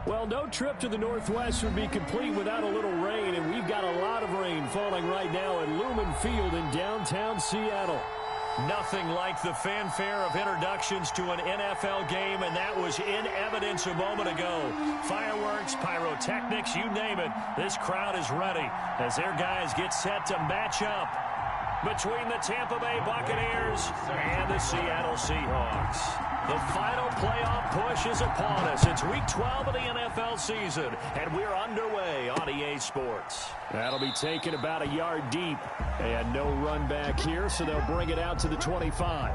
Well, no trip to the Northwest would be complete without a little rain, and we've got a lot of rain falling right now at Lumen Field in downtown Seattle. Nothing like the fanfare of introductions to an NFL game, and that was in evidence a moment ago. Fireworks, pyrotechnics, you name it. This crowd is ready as their guys get set to match up between the Tampa Bay Buccaneers and the Seattle Seahawks. The final playoff push is upon us. It's Week 12 of the NFL season, and we're underway on EA Sports. That'll be taken about a yard deep, and no run back here, so they'll bring it out to the 25.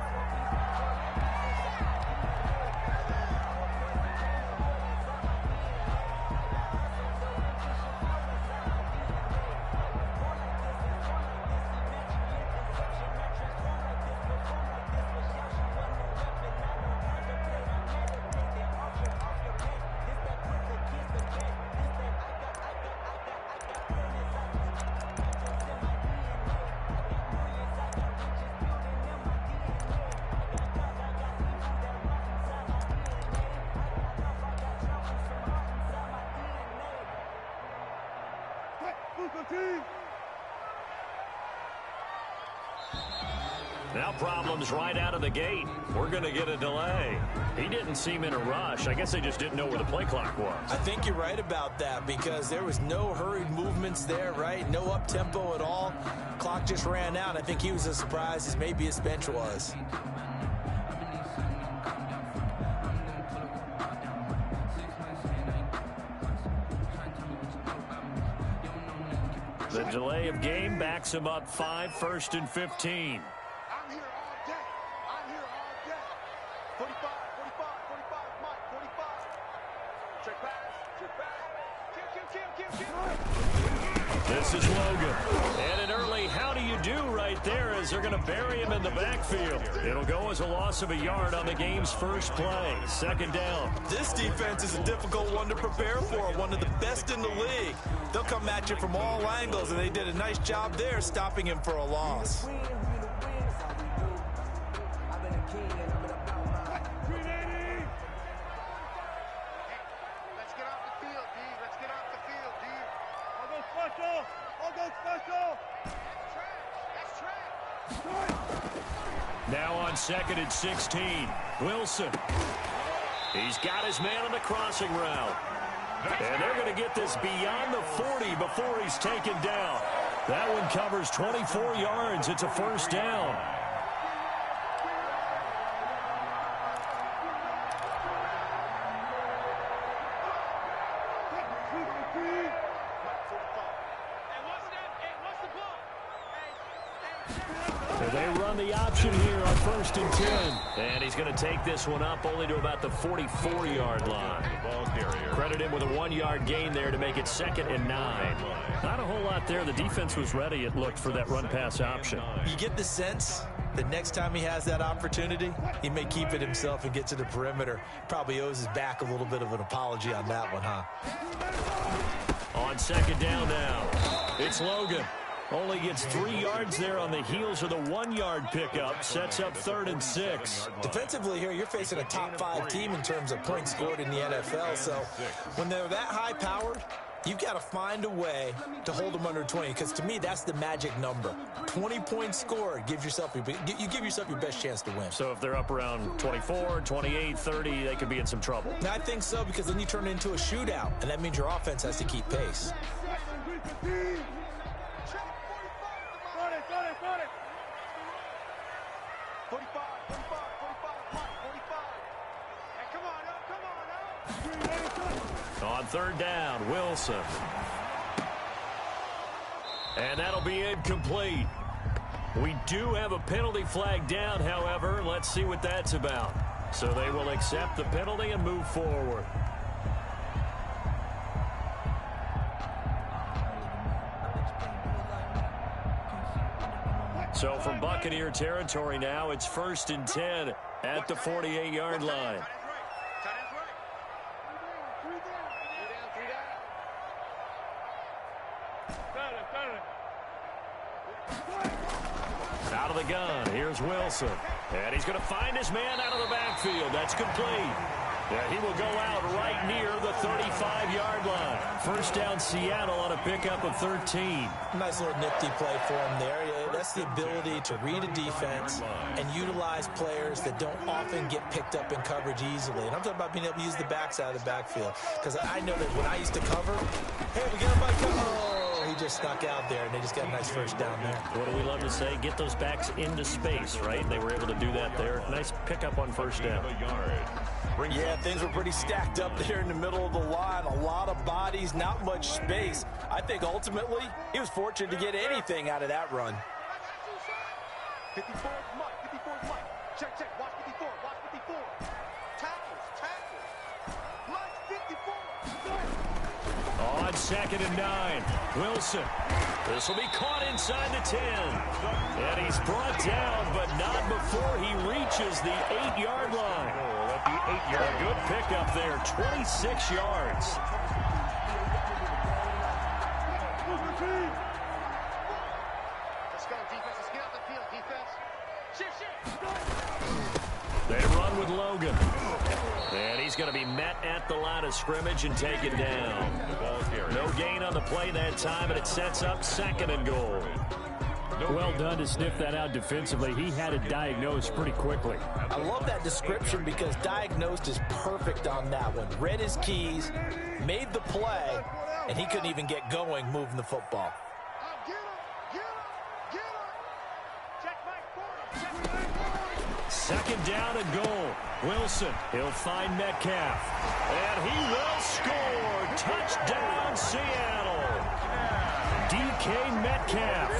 Now problems right out of the gate. We're going to get a delay. He didn't seem in a rush. I guess they just didn't know where the play clock was. I think you're right about that because there was no hurried movements there, right? No up-tempo at all. Clock just ran out. I think he was as surprised as maybe his bench was. The delay of game backs him up 5, 1st and 15. I'm here all day. I'm here all day. 45, 45, 45, Mike, 45. Check pass, check pass. This is Logan. And an early how do you do right there as they're going to bury him in the backfield. It'll go as a loss of a yard on the game's first play. 2nd down. This defense is a difficult one to prepare for, one of the best in the league. They'll come at you from all angles, and they did a nice job there stopping him for a loss. Now on 2nd and 16, Wilson. He's got his man on the crossing route. And they're going to get this beyond the 40 before he's taken down. That one covers 24 yards. It's a 1st down. They run the option here on 1st and 10. And he's going to take this one up only to about the 44-yard line. Credit him with a 1-yard gain there to make it 2nd and 9. Not a whole lot there. The defense was ready, it looked, for that run-pass option. You get the sense that next time he has that opportunity, he may keep it himself and get to the perimeter. Probably owes his back a little bit of an apology on that one, huh? On 2nd down now, it's Logan. Only gets 3 yards there on the heels of the 1-yard pickup. Sets up 3rd and 6. Defensively here, you're facing a top-5 team in terms of points scored in the NFL. So when they're that high-powered, you've got to find a way to hold them under 20. Because to me, that's the magic number. 20 points scored gives yourself you give yourself your best chance to win. So if they're up around 24, 28, 30, they could be in some trouble. Now, I think so because then you turn it into a shootout, and that means your offense has to keep pace. On 3rd down, Wilson. And that'll be incomplete. We do have a penalty flag down, however. Let's see what that's about. So they will accept the penalty and move forward. So from Buccaneer territory now, it's 1st and 10 at the 48-yard line. Out of the gun, here's Wilson. And he's going to find his man out of the backfield. That's complete. Yeah, he will go out right near the 35-yard line. First down, Seattle on a pickup of 13. Nice little nifty play for him there. That's the ability to read a defense and utilize players that don't often get picked up in coverage easily. And I'm talking about being able to use the backside of the backfield. Because I know that when I used to cover, hey, we got everybody cover. Oh, he just snuck out there, and they just got a nice first down there. What do we love to say? Get those backs into space, right? They were able to do that there. Nice pickup on first down. Yeah, things were pretty stacked up there in the middle of the line. A lot of bodies, not much space. I think ultimately he was fortunate to get anything out of that run. 54 is Mike. 54 is Mike. Check, check. Watch 54. Watch 54. Tackles. Mike 54. On 2nd and 9, Wilson. This will be caught inside the 10. And he's brought down, but not before he reaches the 8-yard line. A good pickup there, 26 yards. Let's go, defense. Let's get off the field, defense. Shift. They run with Logan. And he's going to be met at the line of scrimmage and taken down. No gain on the play that time, and it sets up 2nd and goal. Well done to sniff that out defensively. He had it diagnosed pretty quickly. I love that description because diagnosed is perfect on that one. Read his keys, made the play, and he couldn't even get going moving the football. Get him. Check Mike 40. 2nd down and goal. Wilson, he'll find Metcalf. And he will score. Touchdown, Seattle. DK Metcalf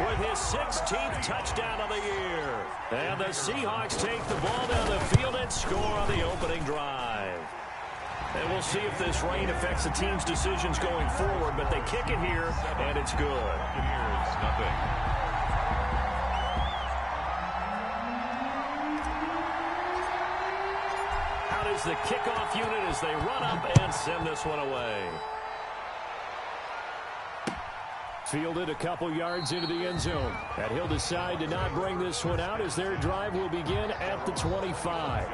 with his 16th touchdown of the year. And the Seahawks take the ball down the field and score on the opening drive. And we'll see if this rain affects the team's decisions going forward, but they kick it here, and it's good. Here's nothing. Out is the kickoff unit as they run up and send this one away. Fielded a couple yards into the end zone. And he'll decide to not bring this one out as their drive will begin at the 25.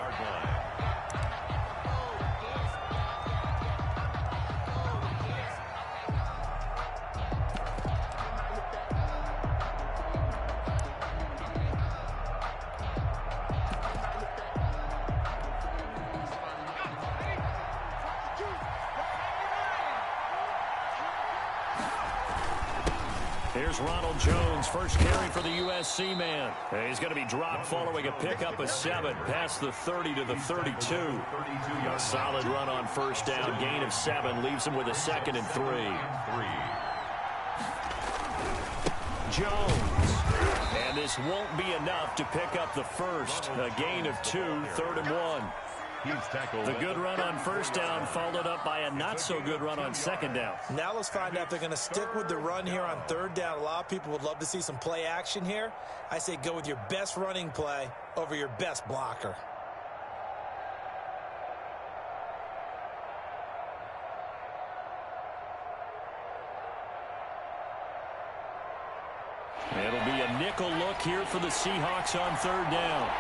Here's Ronald Jones, first carry for the USC man. He's going to be dropped following a pickup of 7, past the 30 to the 32. A solid run on first down, gain of 7, leaves him with a 2nd and 3. Jones. And this won't be enough to pick up the first. A gain of 2, 3rd and 1. The good run on first down followed up by a not-so-good run on 2nd down. Now let's find out if they're going to stick with the run here on 3rd down. A lot of people would love to see some play action here. I say go with your best running play over your best blocker. It'll be a nickel look here for the Seahawks on 3rd down.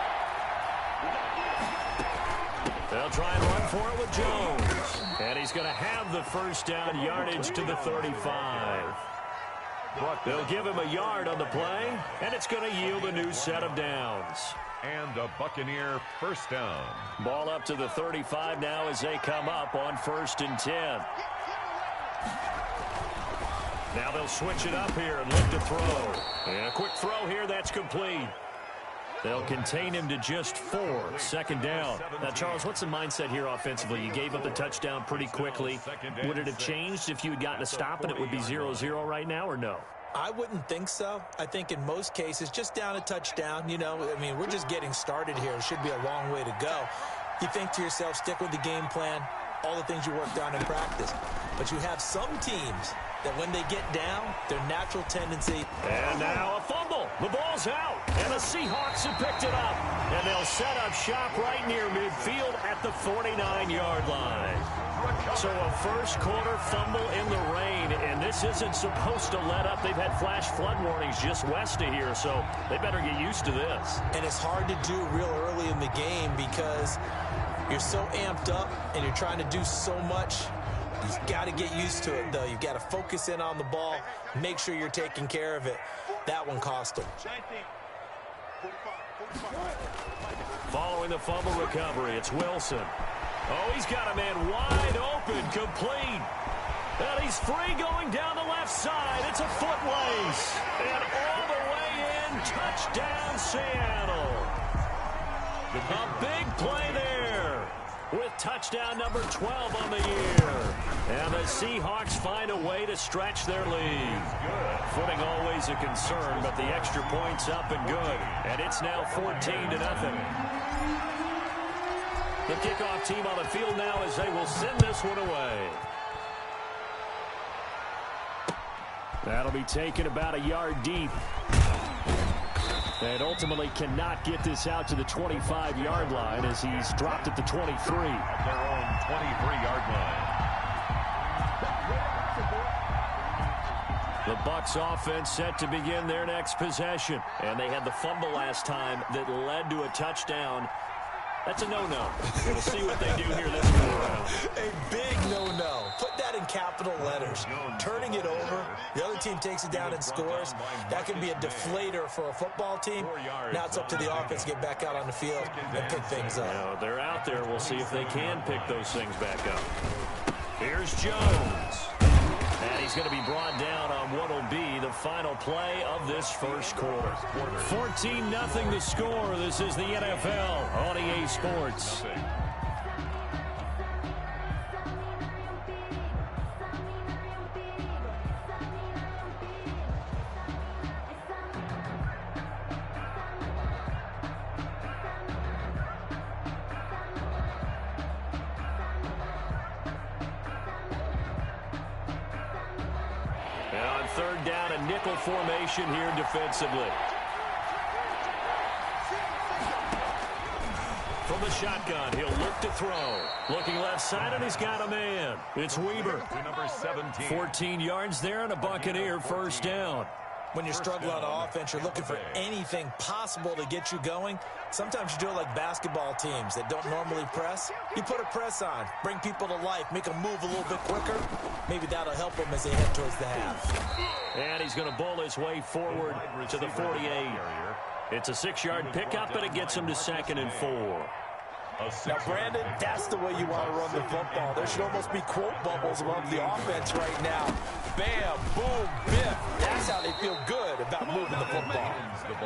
They'll try and run for it with Jones. And he's going to have the first down, yardage to the 35. They'll give him a yard on the play, and it's going to yield a new set of downs. And a Buccaneer first down. Ball up to the 35 now as they come up on 1st and 10. Now they'll switch it up here and look to throw. And a quick throw here, that's complete. They'll contain him to just 4, 2nd down. Now, Charles, what's the mindset here offensively? You gave up the touchdown pretty quickly. Would it have changed if you had gotten a stop and it would be 0-0 right now, or no? I wouldn't think so. I think in most cases, just down a touchdown, you know, I mean, we're just getting started here. It should be a long way to go. You think to yourself, stick with the game plan, all the things you worked on in practice. But you have some teams that when they get down, their natural tendency. And now a fumble. The ball's out. And the Seahawks have picked it up. And they'll set up shop right near midfield at the 49-yard line. So a first quarter fumble in the rain, and this isn't supposed to let up. They've had flash flood warnings just west of here, so they better get used to this. And it's hard to do real early in the game because You're so amped up, and you're trying to do so much. You've got to get used to it, though. You've got to focus in on the ball, make sure you're taking care of it. That one cost him. Following the fumble recovery, it's Wilson. Oh, he's got a man wide open, complete. And he's free going down the left side. It's a foot race. And all the way in, touchdown Seattle. A big play there with touchdown number 12 on the year. And the Seahawks find a way to stretch their lead. Footing always a concern, but the extra point's up and good. And it's now 14-0. The kickoff team on the field now as they will send this one away. That'll be taken about a yard deep. And ultimately cannot get this out to the 25-yard line as he's dropped at the 23. At their own 23-yard line. The Bucs offense set to begin their next possession. And they had the fumble last time that led to a touchdown. That's a no-no. We'll see what they do here this go around. A big no-no. Put that in capital letters. Turning it over, the other team takes it down and scores. That can be a deflator for a football team. Now it's up to the offense to get back out on the field and pick things up. Now, they're out there. We'll see if they can pick those things back up. Here's Jones. And he's going to be brought down on what will be the final play of this first quarter. 14-0 the score. This is the NFL on EA Sports. Third down, a nickel formation here defensively. From the shotgun, he'll look to throw. Looking left side, and he's got a man. It's Weaver. Number 17. 14 yards there, and a Buccaneer first down. When you're struggling on offense, you're looking for anything possible to get you going. Sometimes you do it like basketball teams that don't normally press. You put a press on, bring people to life, make them move a little bit quicker. Maybe that'll help them as they head towards the half. And he's going to bowl his way forward to the 48. It's a 6-yard pickup, and it gets him to 2nd and 4. Now, Brandon, that's the way you want to run the football. There should almost be quote bubbles above the offense right now. Bam, boom, biff. That's how they feel good about moving the football.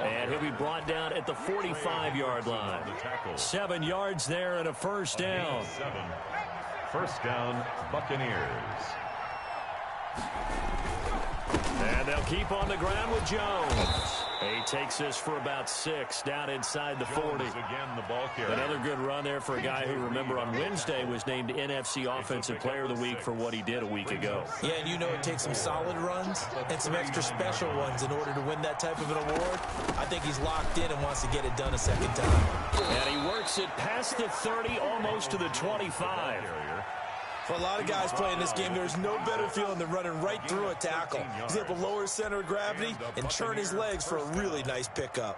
And he'll be brought down at the 45-yard line. 7 yards there and a first down. First down, Buccaneers. And they'll keep on the ground with Jones. He takes this for about 6 down inside the 40. Again, the ball carrier. Another good run there for a guy who, remember, on Wednesday was named NFC Offensive Player of the Week for what he did a week ago. Yeah, and you know it takes some solid runs and some extra special ones in order to win that type of an award. I think he's locked in and wants to get it done a second time. And he works it past the 30, almost to the 25. For a lot of guys playing this game, there's no better feeling than running right through a tackle. He's able to lower his center of gravity and churn his legs for a really nice pickup.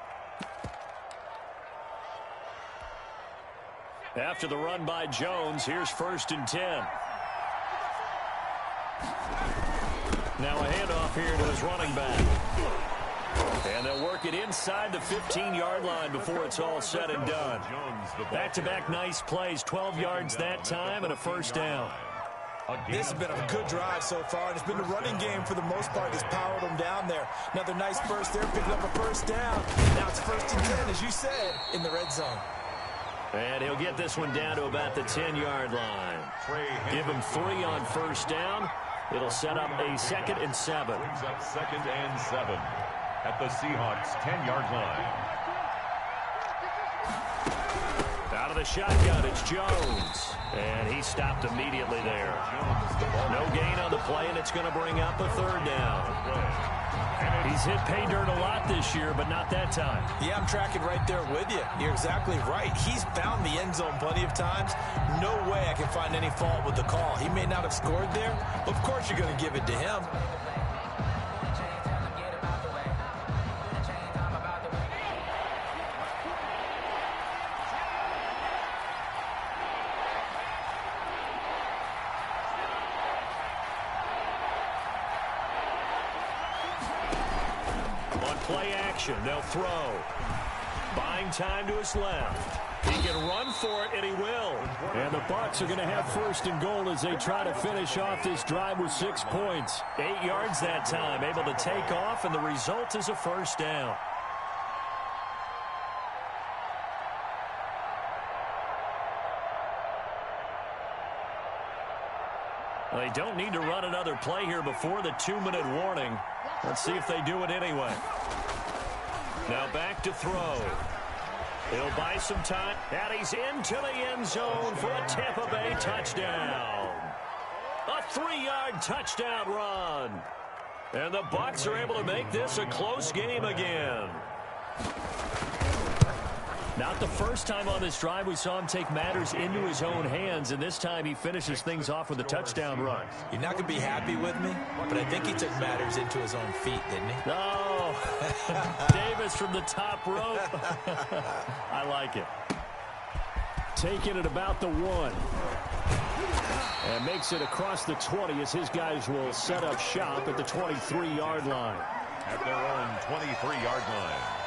After the run by Jones, here's 1st and 10. Now a handoff here to his running back. And they'll work it inside the 15-yard line before it's all said and done. Back-to-back nice plays, 12 yards that time and a first down. This has been a good drive so far, and it's been the running game for the most part that's powered them down there. Another nice burst there, picking up a first down. Now it's 1st and 10, as you said, in the red zone. And he'll get this one down to about the 10-yard line. Give him 3 on first down. It'll set up a 2nd and 7. Brings up 2nd and 7 at the Seahawks' 10-yard line. Out of the shotgun, it's Jones. And he stopped immediately there. No gain on the play, and it's going to bring up a 3rd down. He's hit pay dirt a lot this year, but not that time. Yeah, I'm tracking right there with you. You're exactly right. He's found the end zone plenty of times. No way I can find any fault with the call. He may not have scored there, but of course you're going to give it to him. play action. They'll throw. Buying time to his left. He can run for it, and he will. And the Bucs are going to have first and goal as they try to finish off this drive with 6 points. 8 yards that time, able to take off, and the result is a first down. They don't need to run another play here before the 2-minute warning. Let's see if they do it anyway. Now back to throw. He'll buy some time, and he's into the end zone for a Tampa Bay touchdown. A 3-yard touchdown run. And the Bucs are able to make this a close game again. Not the first time on this drive we saw him take matters into his own hands, and this time he finishes things off with a touchdown run. You're not going to be happy with me, but I think he took matters into his own feet, didn't he? No. Davis from the top rope. I like it. Taking it about the 1. And makes it across the 20 as his guys will set up shop at the 23-yard line. At their own 23-yard line.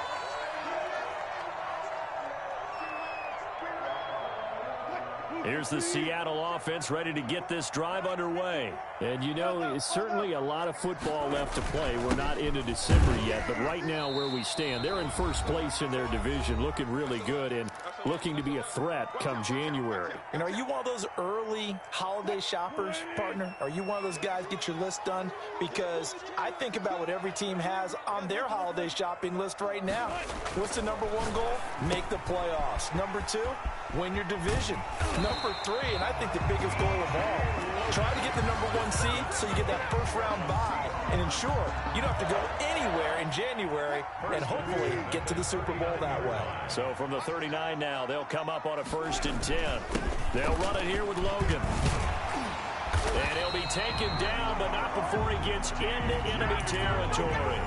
Here's the Seattle offense ready to get this drive underway. And, you know, it's certainly a lot of football left to play. We're not into December yet, but right now where we stand, they're in first place in their division, looking really good and looking to be a threat come January. You know, are you one of those early holiday shoppers, partner? Are you one of those guys get your list done? Because I think about what every team has on their holiday shopping list right now. What's the number 1 goal? Make the playoffs. Number 2, win your division. Number 3, and I think the biggest goal of all, try to get the number 1 seed so you get that first-round bye and ensure you don't have to go anywhere in January and hopefully get to the Super Bowl that way. So from the 39 now, they'll come up on a 1st and 10. They'll run it here with Logan. And he'll be taken down, but not before he gets into enemy territory.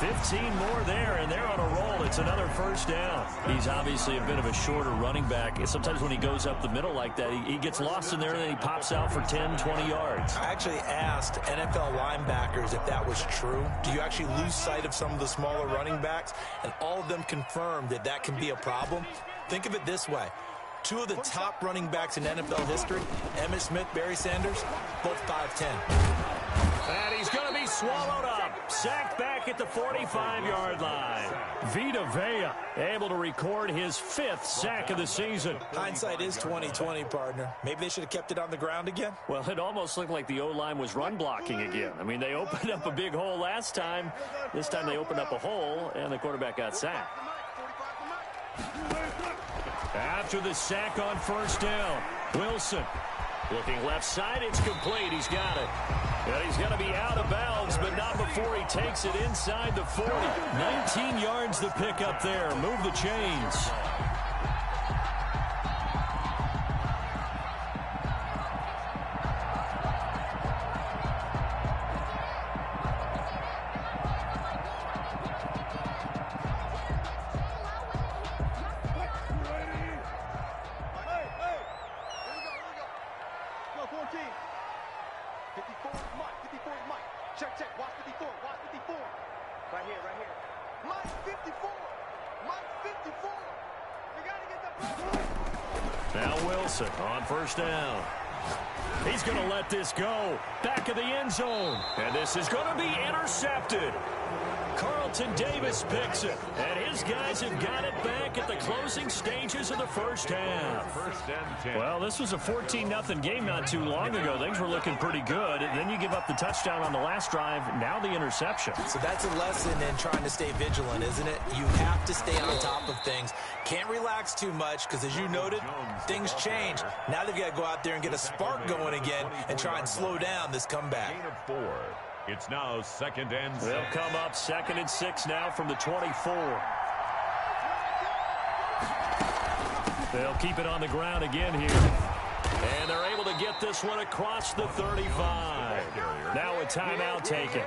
15 more there, and they're on a roll. It's another first down. He's obviously a bit of a shorter running back. Sometimes when he goes up the middle like that, he gets lost in there, and then he pops out for 10, 20 yards. I actually asked NFL linebackers if that was true. Do you actually lose sight of some of the smaller running backs? And all of them confirmed that that can be a problem. Think of it this way. 2 of the top running backs in NFL history, Emmitt Smith, Barry Sanders, both 5'10". And he's going to be swallowed up. Sacked back at the 45-yard line. Vita Vea able to record his 5th sack of the season. Hindsight is 20/20, partner. Maybe they should have kept it on the ground again. Well, it almost looked like the O-line was run blocking again. I mean, they opened up a big hole last time. This time they opened up a hole, and the quarterback got sacked. After the sack on first down, Wilson looking left side. It's complete. He's got it. And he's going to be out of bounds, but not before he takes it inside the 40. 19 yards to pick up there. Move the chains. On first down. He's going to let this go. Back of the end zone. And this is going to be intercepted. Carlton Davis picks it. And his guys have got it back at the closing stages of the first half. First and 10. Well, this was a 14-0 game not too long ago. Things were looking pretty good. And then you give up the touchdown on the last drive. Now the interception. So that's a lesson in trying to stay vigilant, isn't it? You have to stay on top of things. Can't relax too much because, as you noted, things change. Now they've got to go out there and get a spark going again and try and slow down this comeback. Gain of 4. It's now 2nd and 6. They'll come up 2nd and 6 now from the 24. They'll keep it on the ground again here. And they're able to get this one across the 35. Now a timeout taken.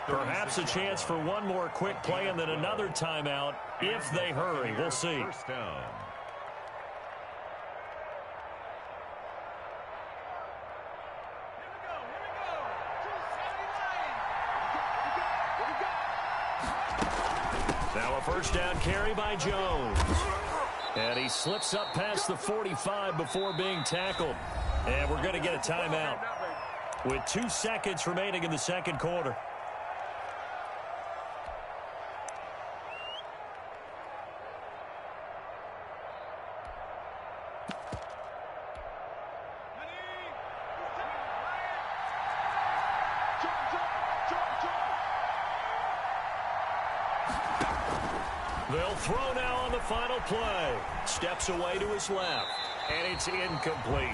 Perhaps a chance for one more quick play and then another timeout if they hurry. We'll see. First down. Now a first down carry by Jones. And he slips up past the 45 before being tackled. And we're going to get a timeout with 2 seconds remaining in the second quarter. They'll throw now on the final play. Steps away to his left, and it's incomplete.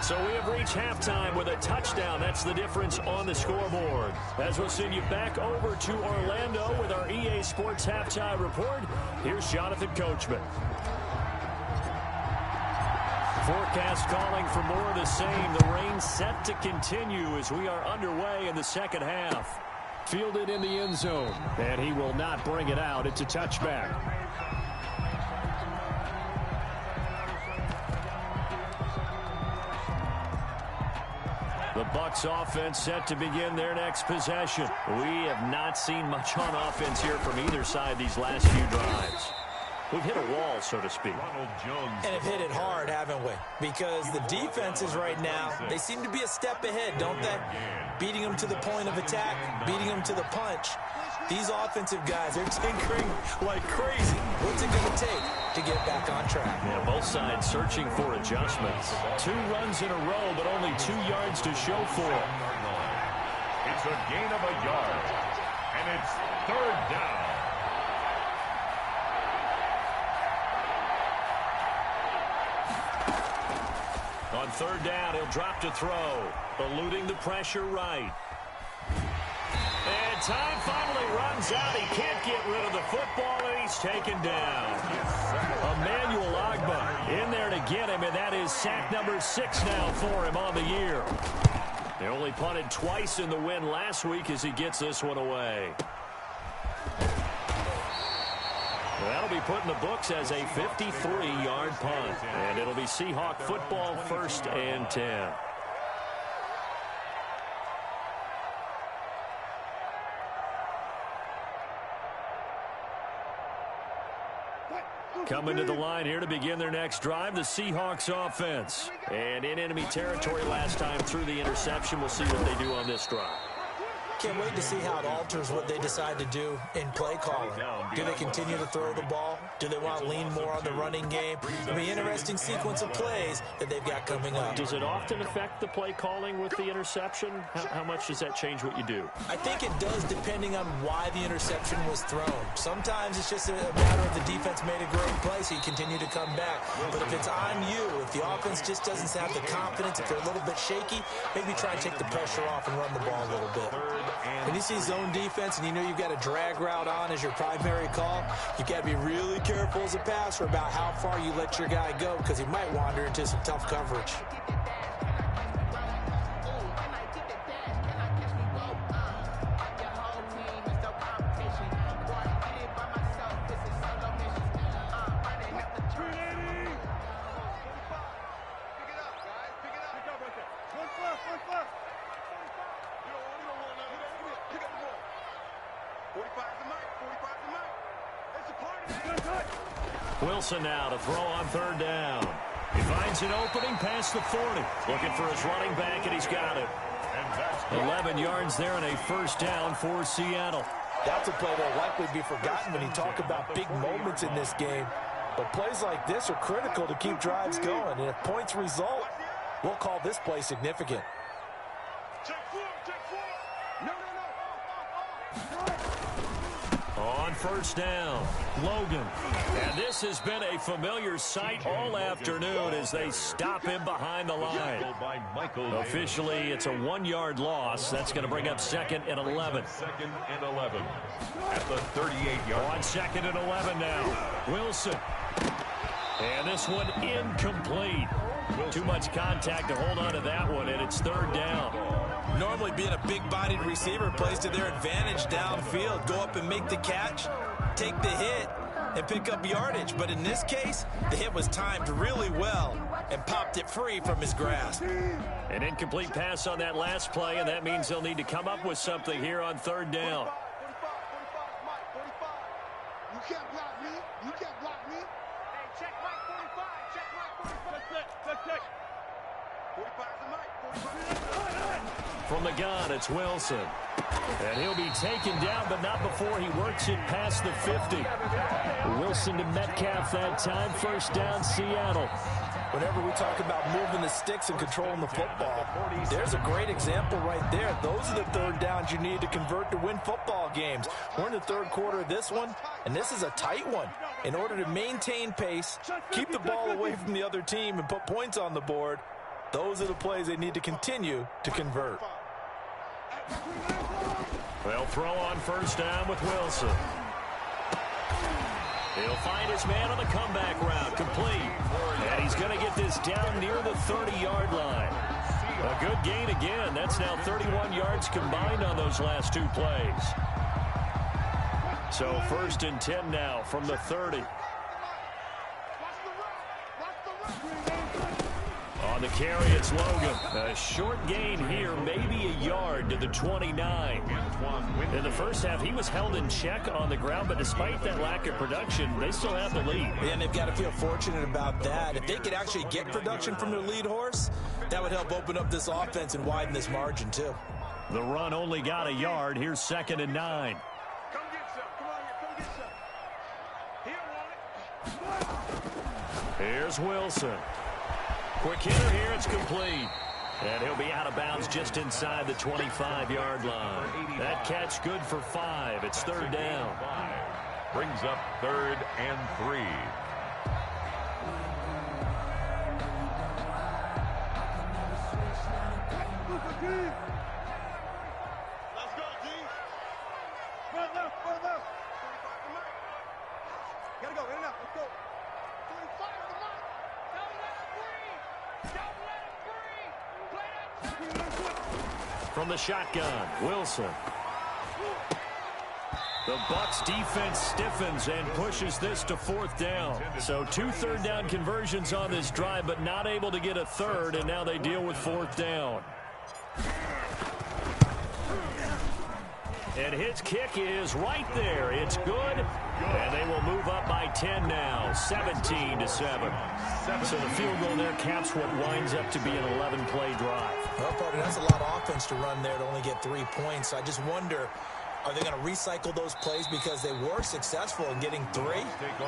So we have reached halftime with a touchdown. That's the difference on the scoreboard. As we'll send you back over to Orlando with our EA Sports Halftime Report, here's Jonathan Coachman. Forecast calling for more of the same. The rain set to continue as we are underway in the second half. Fielded in the end zone, and he will not bring it out. It's a touchback. The Bucs offense set to begin their next possession. We have not seen much on offense here from either side these last few drives. We've hit a wall, so to speak. And have hit it hard, haven't we? Because the defenses right now, they seem to be a step ahead, don't they? Beating them to the point of attack, beating them to the punch. These offensive guys, they're tinkering like crazy. What's it going to take to get back on track? Yeah, both sides searching for adjustments. 2 runs in a row, but only 2 yards to show for it. It's a gain of a yard, and it's third down. On third down, he'll drop to throw, eluding the pressure right. And time finally runs out. He can't get rid of the football, and he's taken down. Emmanuel Ogbah in there to get him, and that is sack number 6 now for him on the year. They only punted twice in the win last week as he gets this one away. That'll be put in the books as a 53-yard punt. And it'll be Seahawk football, 1st and 10. Coming to the line here to begin their next drive, the Seahawks offense. And in enemy territory last time through the interception. We'll see what they do on this drive. Can't wait to see how it alters what they decide to do in play calling. Do they continue to throw the ball? Do they want to lean more on the running game? It'll be an interesting sequence of plays that they've got coming up. Does it often affect the play calling with the interception? How much does that change what you do? I think it does, depending on why the interception was thrown. Sometimes it's just a matter of the defense made a great play, so you continue to come back. But if it's on you, if the offense just doesn't have the confidence, if they're a little bit shaky, maybe try and take the pressure off and run the ball a little bit. When you see zone defense and you know you've got a drag route on as your primary call, you've got to be really careful as a passer about how far you let your guy go because he might wander into some tough coverage. Wilson now to throw on third down. He finds an opening past the 40. Looking for his running back, and he's got it. 11 yards there and a first down for Seattle. That's a play that will likely be forgotten when you talk about big moments in this game. But plays like this are critical to keep drives going. And if points result, we'll call this play significant. On first down, Logan. And this has been a familiar sight all afternoon as they stop him behind the line. Officially, it's a 1-yard loss. That's going to bring up 2nd and 11. 2nd and 11 at the 38-yard. On 2nd and 11 now, Wilson. And this one incomplete. Too much contact to hold on to that one, and it's third down. Normally being a big-bodied receiver plays to their advantage downfield. Go up and make the catch, take the hit, and pick up yardage. But in this case, the hit was timed really well and popped it free from his grasp. An incomplete pass on that last play, and that means they'll need to come up with something here on third down. You can't block me. You can't block me. Hey, check Mike 45. Check Mike 45. Check. 45 is the mic. From the gun, it's Wilson. And he'll be taken down, but not before he works it past the 50. Wilson to Metcalf that time. First down, Seattle. Whenever we talk about moving the sticks and controlling the football, there's a great example right there. Those are the third downs you need to convert to win football games. We're in the third quarter of this one, and this is a tight one. In order to maintain pace, keep the ball away from the other team, and put points on the board, those are the plays they need to continue to convert. They'll throw on first down with Wilson. He'll find his man on the comeback route, complete. And he's going to get this down near the 30-yard line. A good gain again. That's now 31 yards combined on those last two plays. So 1st and 10 now from the 30. On the carry, it's Logan. A short gain here, maybe a yard to the 29. In the first half, he was held in check on the ground, but despite that lack of production, they still have the lead. And they've got to feel fortunate about that. If they could actually get production from their lead horse, that would help open up this offense and widen this margin, too. The run only got a yard. Here's 2nd and 9. Come get some. Come on here. Come get some. He don't want it. Here's Wilson. Quick hitter here, it's complete. And he'll be out of bounds just inside the 25-yard line. That catch good for 5. It's 3rd down. Brings up 3rd and 3. Let's go, G. Run left. Gotta go. In and out. Let's go. 25 on the mark. Don't let him breathe. Play that. From the shotgun, Wilson. The Bucs defense stiffens and pushes this to 4th down. So 2 3rd down conversions on this drive, but not able to get a 3rd, and now they deal with 4th down. And his kick is right there. It's good, and they will move up by 10 now, 17-7. So the field goal there caps what winds up to be an 11-play drive. Well, partner, that's a lot of offense to run there to only get 3 points. I just wonder, are they going to recycle those plays because they were successful in getting 3?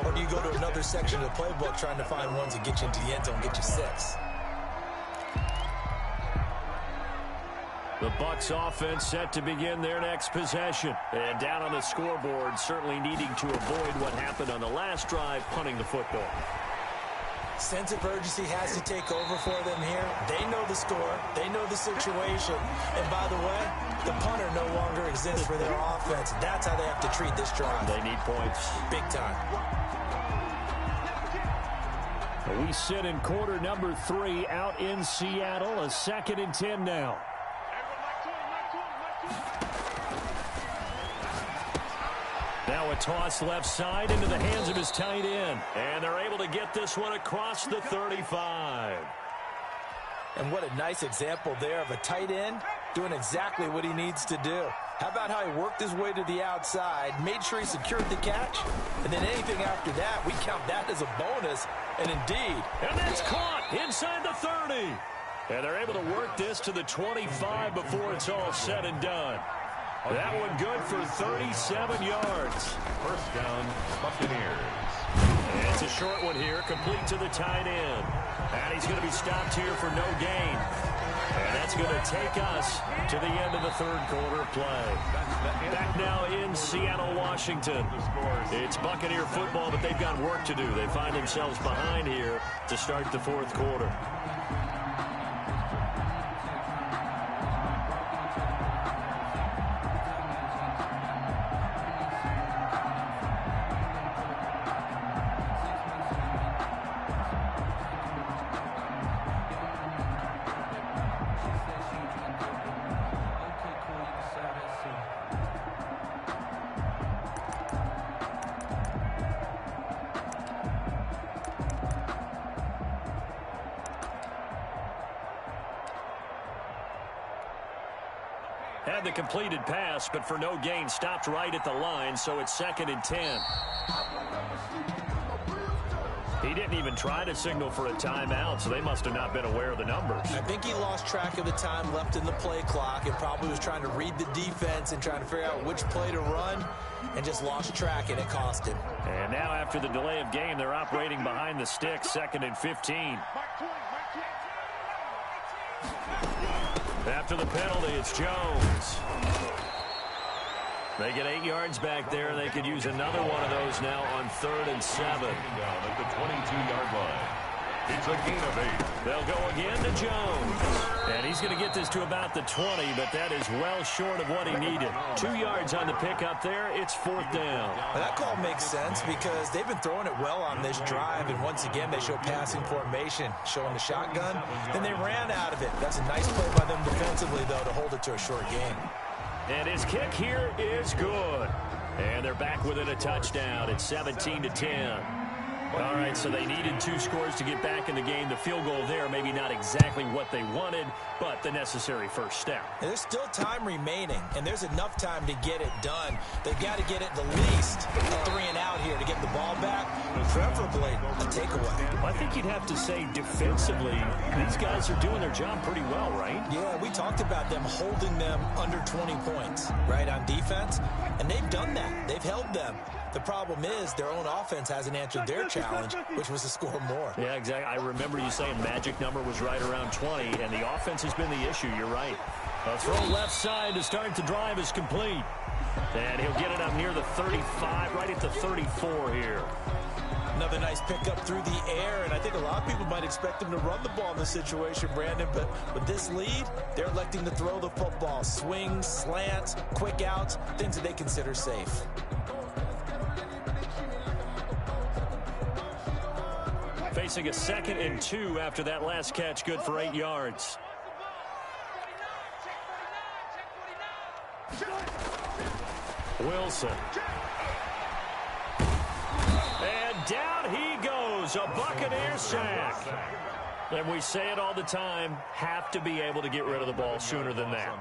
Or do you go to another section of the playbook trying to find ones that get you into the end zone, get you 6? The Bucs offense set to begin their next possession. And down on the scoreboard, certainly needing to avoid what happened on the last drive, punting the football. Sense of urgency has to take over for them here. They know the score. They know the situation. And by the way, the punter no longer exists for their offense. That's how they have to treat this drive. They need points. Big time. We sit in quarter number 3 out in Seattle. A 2nd and 10 now. Now a toss left side into the hands of his tight end. And they're able to get this one across the 35. And what a nice example there of a tight end doing exactly what he needs to do. How about how he worked his way to the outside, made sure he secured the catch, and then anything after that, we count that as a bonus, and indeed. And that's caught inside the 30. And they're able to work this to the 25 before it's all said and done. That one good for 37 yards. First down, Buccaneers. And it's a short one here, complete to the tight end. And he's going to be stopped here for no gain. And that's going to take us to the end of the 3rd quarter play. Back now in Seattle, Washington. It's Buccaneer football, but they've got work to do. They find themselves behind here to start the 4th quarter. Had the completed pass, but for no gain, stopped right at the line, so it's 2nd and 10. He didn't even try to signal for a timeout, so they must have not been aware of the numbers. I think he lost track of the time left in the play clock and probably was trying to read the defense and trying to figure out which play to run and just lost track, and it cost him. And now after the delay of game, they're operating behind the sticks, 2nd and 15. After the penalty, it's Jones. They get 8 yards back there. They could use another one of those now on 3rd and 7. Down at the 22-yard line. It's a gain of 8. They'll go again to Jones. And he's going to get this to about the 20, but that is well short of what he needed. 2 yards on the pickup there. It's 4th down. Well, that call makes sense because they've been throwing it well on this drive, and once again, they show passing formation, showing the shotgun. Then they ran out of it. That's a nice play by them defensively, though, to hold it to a short game. And his kick here is good. And they're back within a touchdown. It's 17 to 10. All right, so they needed 2 scores to get back in the game. The field goal there, maybe not exactly what they wanted, but the necessary first step. And there's still time remaining, and there's enough time to get it done. They've got to get it the least a 3 and out here to get the ball back, preferably a takeaway. I think you'd have to say defensively, these guys are doing their job pretty well, right? Yeah, we talked about them holding them under 20 points, right, on defense, and they've done that. They've held them. The problem is their own offense hasn't answered their challenge, which was to score more. Yeah, exactly. I remember you saying magic number was right around 20, and the offense has been the issue. You're right. A throw left side to start the drive is complete. And he'll get it up near the 35, right at the 34 here. Another nice pickup through the air, and I think a lot of people might expect him to run the ball in this situation, Brandon, but with this lead, they're electing to throw the football. Swings, slants, quick outs, things that they consider safe. Facing a 2nd and 2 after that last catch, good for 8 yards. Wilson. And down he goes, a Buccaneer sack. And we say it all the time, have to be able to get rid of the ball sooner than that.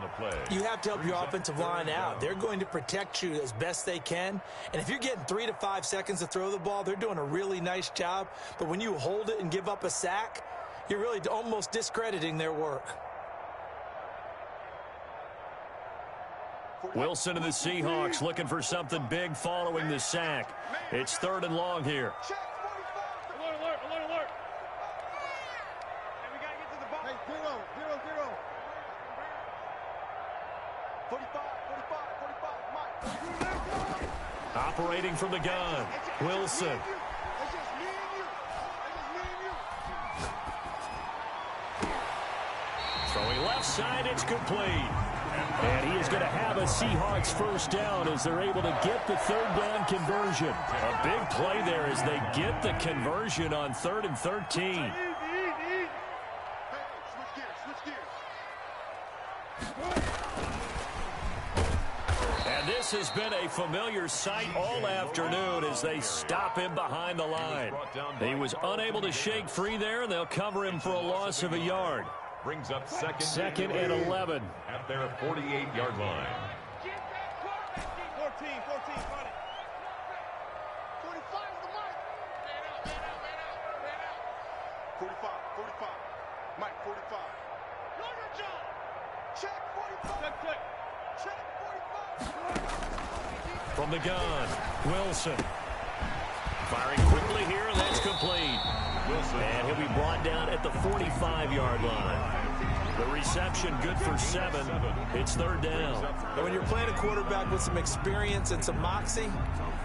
You have to help your offensive line out. They're going to protect you as best they can. And if you're getting 3 to 5 seconds to throw the ball, they're doing a really nice job. But when you hold it and give up a sack, you're really almost discrediting their work. Wilson and the Seahawks looking for something big following the sack. It's 3rd and long here. Operating from the gun, Wilson. Throwing left side, it's complete. And he is going to have a Seahawks first down as they're able to get the 3rd down conversion. A big play there as they get the conversion on 3rd and 13. This has been a familiar sight all afternoon as they stop him behind the line. He was unable to shake free there, and they'll cover him for a loss of a yard. Brings up 2nd and 11. At their 48-yard line. 14, 14, 45 is the mic. Man out. 45, 45. Mike, 45. Longer jump. Check 45. Check. Check 45. From the gun, Wilson. Firing quickly here, and that's complete. Wilson. And he'll be brought down at the 45-yard line. The reception good for 7. It's 3rd down. And when you're playing a quarterback with some experience and some moxie,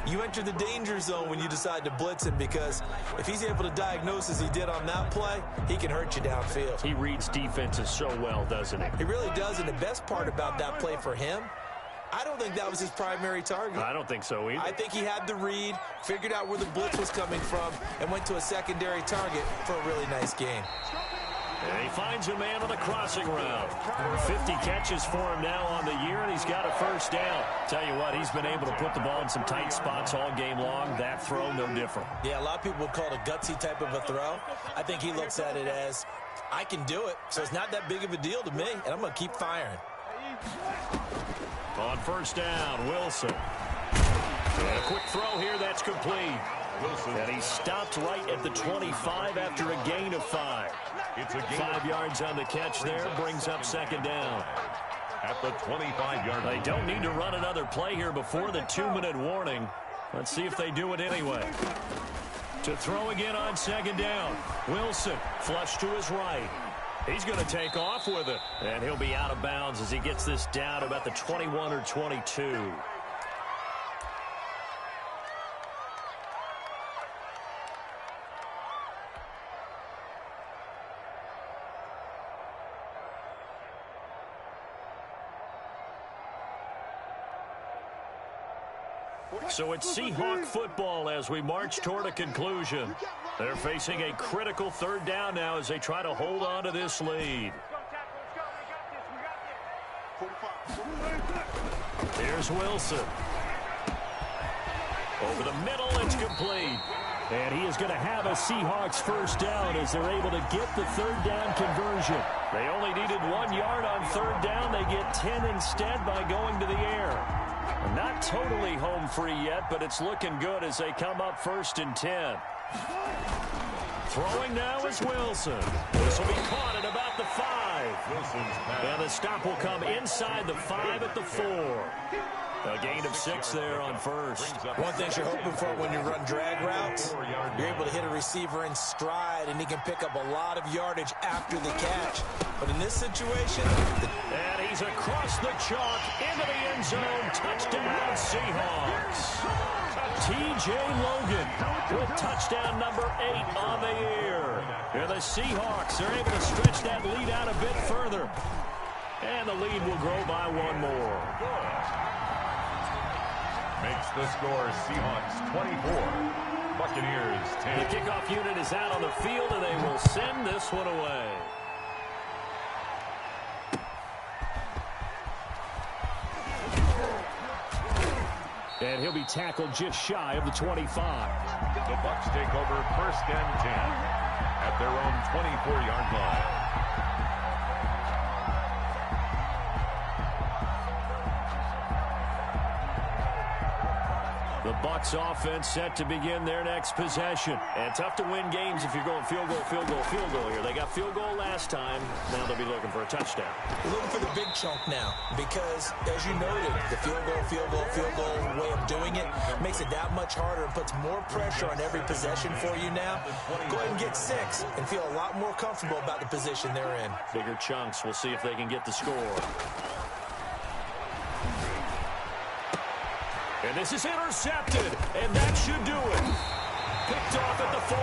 you enter the danger zone when you decide to blitz him, because if he's able to diagnose as he did on that play, he can hurt you downfield. He reads defenses so well, doesn't he? He really does, and the best part about that play for him, I don't think that was his primary target. I don't think so either. I think he had the read, figured out where the blitz was coming from, and went to a secondary target for a really nice game. And he finds a man on the crossing route. 50 catches for him now on the year, and he's got a first down. Tell you what, he's been able to put the ball in some tight spots all game long. That throw, no different. Yeah, a lot of people would call it a gutsy type of a throw. I think he looks at it as, I can do it, so it's not that big of a deal to me, and I'm going to keep firing. On first down, Wilson. And a quick throw here, that's complete. Wilson. And he stopped right at the 25 after a gain of 5. It's a gain 5 yards on the catch there, brings up second down. At the 25-yard line. They don't need to run another play here before the 2-minute warning. Let's see if they do it anyway. To throw again on second down. Wilson, flush to his right. He's going to take off with it. And he'll be out of bounds as he gets this down about the 21 or 22. So it's Seahawk football as we march toward a conclusion. They're facing a critical third down now as they try to hold on to this lead. Here's Wilson. Over the middle, it's complete. And he is going to have a Seahawks first down as they're able to get the third down conversion. They only needed 1 yard on third down. They get 10 instead by going to the air. Not totally home free yet, but it's looking good as they come up first and 10. Throwing now is Wilson. This will be caught at about the 5. And the stop will come inside the 5 at the 4. A gain of 6 there on first. One thing you're hoping for when you run drag routes, you're able to hit a receiver in stride, and he can pick up a lot of yardage after the catch. But in this situation... And he's across the chalk into the end zone. Touchdown, Seahawks. T.J. Logan with touchdown number 8 on the year. And the Seahawks are able to stretch that lead out a bit further. And the lead will grow by 1 more. Makes the score Seahawks 24, Buccaneers 10. The kickoff unit is out on the field, and they will send this one away. And he'll be tackled just shy of the 25. The Bucs take over first and 10 at their own 24-yard line. The Bucs offense set to begin their next possession. And tough to win games if you're going field goal, field goal, field goal here. They got field goal last time. Now they'll be looking for a touchdown. We're looking for the big chunk now because, as you noted, the field goal way of doing it makes it that much harder and puts more pressure on every possession for you now. Go ahead and get 6 and feel a lot more comfortable about the position they're in. Bigger chunks. We'll see if they can get the score. And this is intercepted, and that should do it. Picked off at the 40,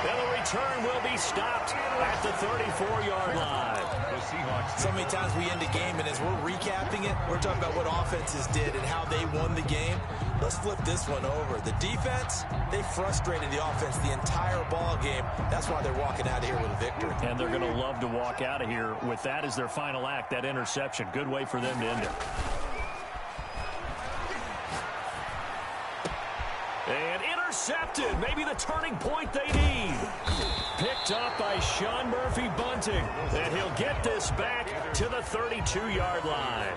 and the return will be stopped at the 34-yard line. So many times we end a game, and as we're recapping it, we're talking about what offenses did and how they won the game. Let's flip this one over. The defense, they frustrated the offense the entire ball game. That's why they're walking out of here with a victory. And they're going to love to walk out of here with that as their final act, that interception. Good way for them to end it. And intercepted, maybe the turning point they need. Picked up by Sean Murphy-Bunting. And he'll get this back to the 32-yard line.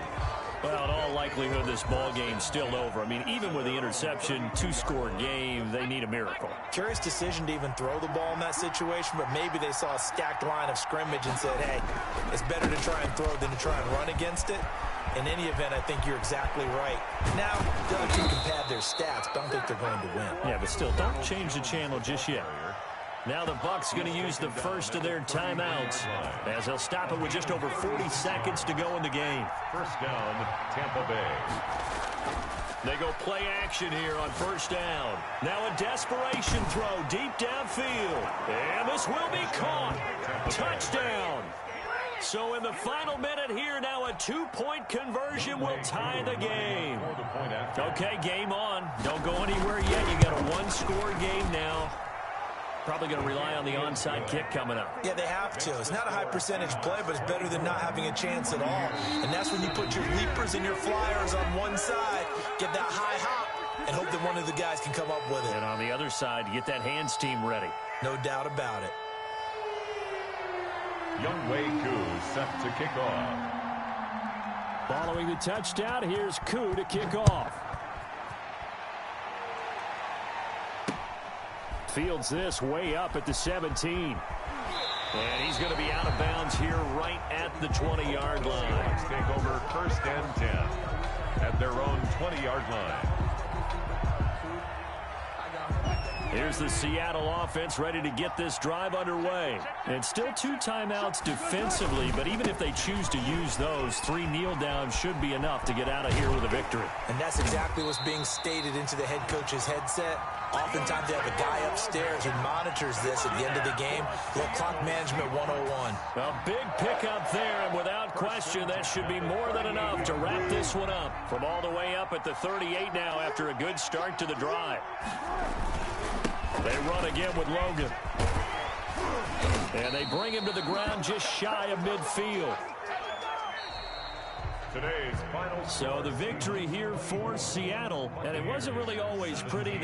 Well, in all likelihood, this ball game's still over. I mean, even with the interception, 2-score game, they need a miracle. Curious decision to even throw the ball in that situation, but maybe they saw a stacked line of scrimmage and said, hey, it's better to try and throw than to try and run against it. In any event, I think you're exactly right. Now, the other team can pad their stats, but I don't think they're going to win. Yeah, but still, don't change the channel just yet. Now the Bucs going to use the first of their timeouts as they'll stop it with just over 40 seconds to go in the game. First down, Tampa Bay. They go play action here on first down. Now a desperation throw deep downfield. And this will be caught. Touchdown. So in the final minute here, now a 2-point conversion will tie the game. Okay, game on. Don't go anywhere yet. You got a 1-score game now. Probably going to rely on the onside kick coming up. Yeah, they have to. It's not a high percentage play, but it's better than not having a chance at all. And that's when you put your leapers and your flyers on one side, get that high hop, and hope that one of the guys can come up with it. And on the other side, get that hands team ready. No doubt about it. Younghoe Koo set to kick off. Following the touchdown, here's Koo to kick off. Fields this way up at the 17. And he's going to be out of bounds here right at the 20-yard line. Bucs take over 1st and 10 at their own 20-yard line. Here's the Seattle offense ready to get this drive underway. And still 2 timeouts defensively, but even if they choose to use those, 3 kneel downs should be enough to get out of here with a victory. And that's exactly what's being stated into the head coach's headset. Oftentimes they have a guy upstairs who monitors this at the end of the game. Little clock management 101. A big pickup there, and without question, that should be more than enough to wrap this one up. From all the way up at the 38 now after a good start to the drive. They run again with Logan. And they bring him to the ground just shy of midfield. Today's final. So the victory here for Seattle, and it wasn't really always pretty.